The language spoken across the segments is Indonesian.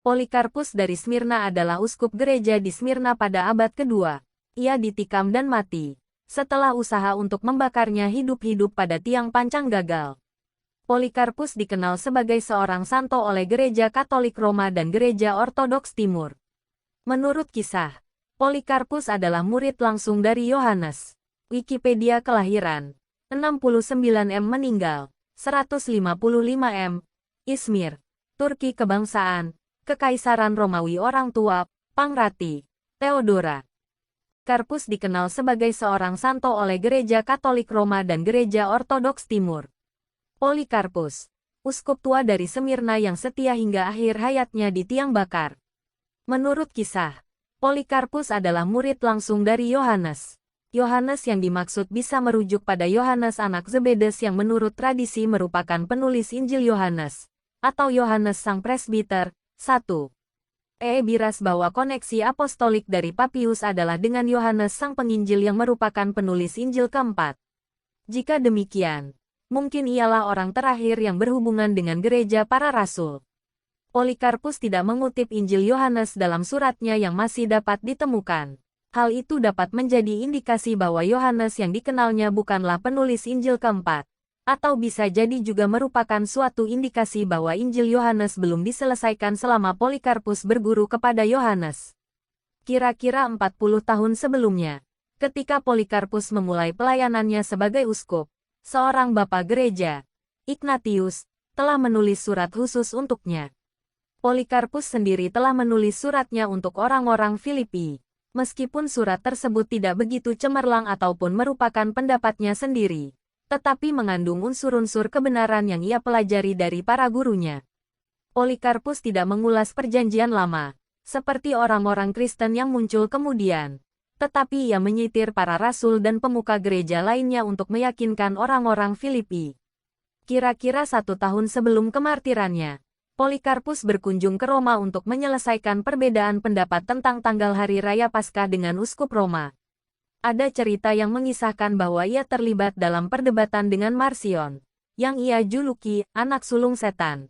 Polikarpus dari Smyrna adalah uskup gereja di Smyrna pada abad kedua. Ia ditikam dan mati setelah usaha untuk membakarnya hidup-hidup pada tiang pancang gagal. Polikarpus dikenal sebagai seorang santo oleh Gereja Katolik Roma dan Gereja Ortodoks Timur. Menurut kisah, Polikarpus adalah murid langsung dari Yohanes. Wikipedia kelahiran 69 M meninggal 155 M. Izmir, Turki kebangsaan, Kekaisaran Romawi orang tua, Pangrati, Theodora. Karpus dikenal sebagai seorang santo oleh Gereja Katolik Roma dan Gereja Ortodoks Timur. Polikarpus, uskup tua dari Smyrna yang setia hingga akhir hayatnya di tiang bakar. Menurut kisah, Polikarpus adalah murid langsung dari Yohanes. Yohanes yang dimaksud bisa merujuk pada Yohanes anak Zebedes yang menurut tradisi merupakan penulis Injil Yohanes, atau Yohanes sang presbiter. 1. Biras bahwa koneksi apostolik dari Papius adalah dengan Yohanes sang penginjil yang merupakan penulis Injil keempat. Jika demikian, mungkin ialah orang terakhir yang berhubungan dengan gereja para rasul. Polikarpus tidak mengutip Injil Yohanes dalam suratnya yang masih dapat ditemukan. Hal itu dapat menjadi indikasi bahwa Yohanes yang dikenalnya bukanlah penulis Injil keempat. Atau bisa jadi juga merupakan suatu indikasi bahwa Injil Yohanes belum diselesaikan selama Polikarpus berguru kepada Yohanes. Kira-kira 40 tahun sebelumnya, ketika Polikarpus memulai pelayanannya sebagai uskup, seorang bapak gereja, Ignatius, telah menulis surat khusus untuknya. Polikarpus sendiri telah menulis suratnya untuk orang-orang Filipi, meskipun surat tersebut tidak begitu cemerlang ataupun merupakan pendapatnya sendiri, tetapi mengandung unsur-unsur kebenaran yang ia pelajari dari para gurunya. Polikarpus tidak mengulas perjanjian lama, seperti orang-orang Kristen yang muncul kemudian, tetapi ia menyitir para rasul dan pemuka gereja lainnya untuk meyakinkan orang-orang Filipi. Kira-kira 1 tahun sebelum kemartirannya, Polikarpus berkunjung ke Roma untuk menyelesaikan perbedaan pendapat tentang tanggal Hari Raya Paskah dengan uskup Roma. Ada cerita yang mengisahkan bahwa ia terlibat dalam perdebatan dengan Marcion, yang ia juluki anak sulung setan.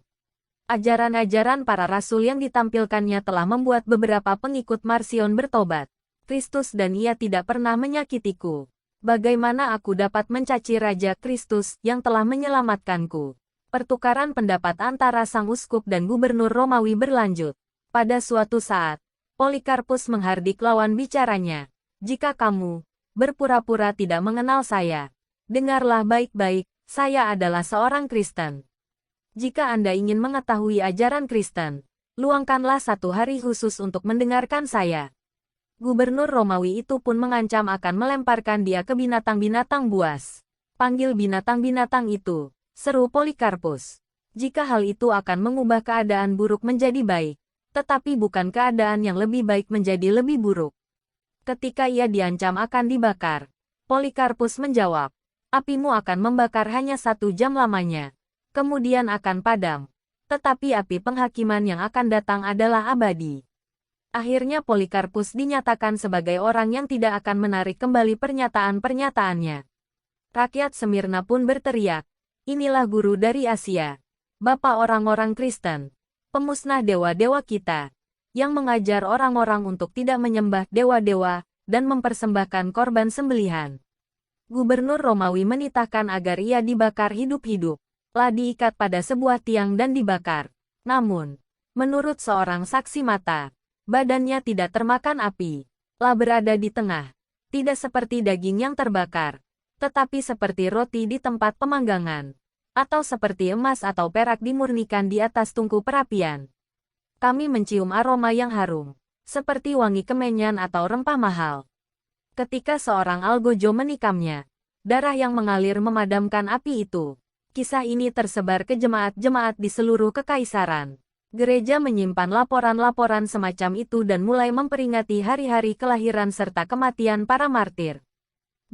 Ajaran-ajaran para rasul yang ditampilkannya telah membuat beberapa pengikut Marcion bertobat. Kristus dan ia tidak pernah menyakitiku. Bagaimana aku dapat mencaci Raja Kristus yang telah menyelamatkanku? Pertukaran pendapat antara sang uskup dan gubernur Romawi berlanjut. Pada suatu saat, Polikarpus menghardik lawan bicaranya. Jika kamu berpura-pura tidak mengenal saya, dengarlah baik-baik, saya adalah seorang Kristen. Jika Anda ingin mengetahui ajaran Kristen, luangkanlah 1 hari khusus untuk mendengarkan saya. Gubernur Romawi itu pun mengancam akan melemparkan dia ke binatang-binatang buas. Panggil binatang-binatang itu, seru Polikarpus. Jika hal itu akan mengubah keadaan buruk menjadi baik, tetapi bukan keadaan yang lebih baik menjadi lebih buruk. Ketika ia diancam akan dibakar, Polikarpus menjawab, apimu akan membakar hanya 1 jam lamanya, kemudian akan padam. Tetapi api penghakiman yang akan datang adalah abadi. Akhirnya Polikarpus dinyatakan sebagai orang yang tidak akan menarik kembali pernyataan-pernyataannya. Rakyat Smyrna pun berteriak, inilah guru dari Asia, bapak orang-orang Kristen, pemusnah dewa-dewa kita, yang mengajar orang-orang untuk tidak menyembah dewa-dewa dan mempersembahkan korban sembelihan. Gubernur Romawi menitahkan agar ia dibakar hidup-hidup, diikat pada sebuah tiang dan dibakar. Namun, menurut seorang saksi mata, badannya tidak termakan api, berada di tengah, tidak seperti daging yang terbakar, tetapi seperti roti di tempat pemanggangan, atau seperti emas atau perak dimurnikan di atas tungku perapian. Kami mencium aroma yang harum, seperti wangi kemenyan atau rempah mahal. Ketika seorang algojo menikamnya, darah yang mengalir memadamkan api itu. Kisah ini tersebar ke jemaat-jemaat di seluruh kekaisaran. Gereja menyimpan laporan-laporan semacam itu dan mulai memperingati hari-hari kelahiran serta kematian para martir.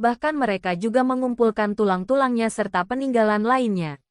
Bahkan mereka juga mengumpulkan tulang-tulangnya serta peninggalan lainnya.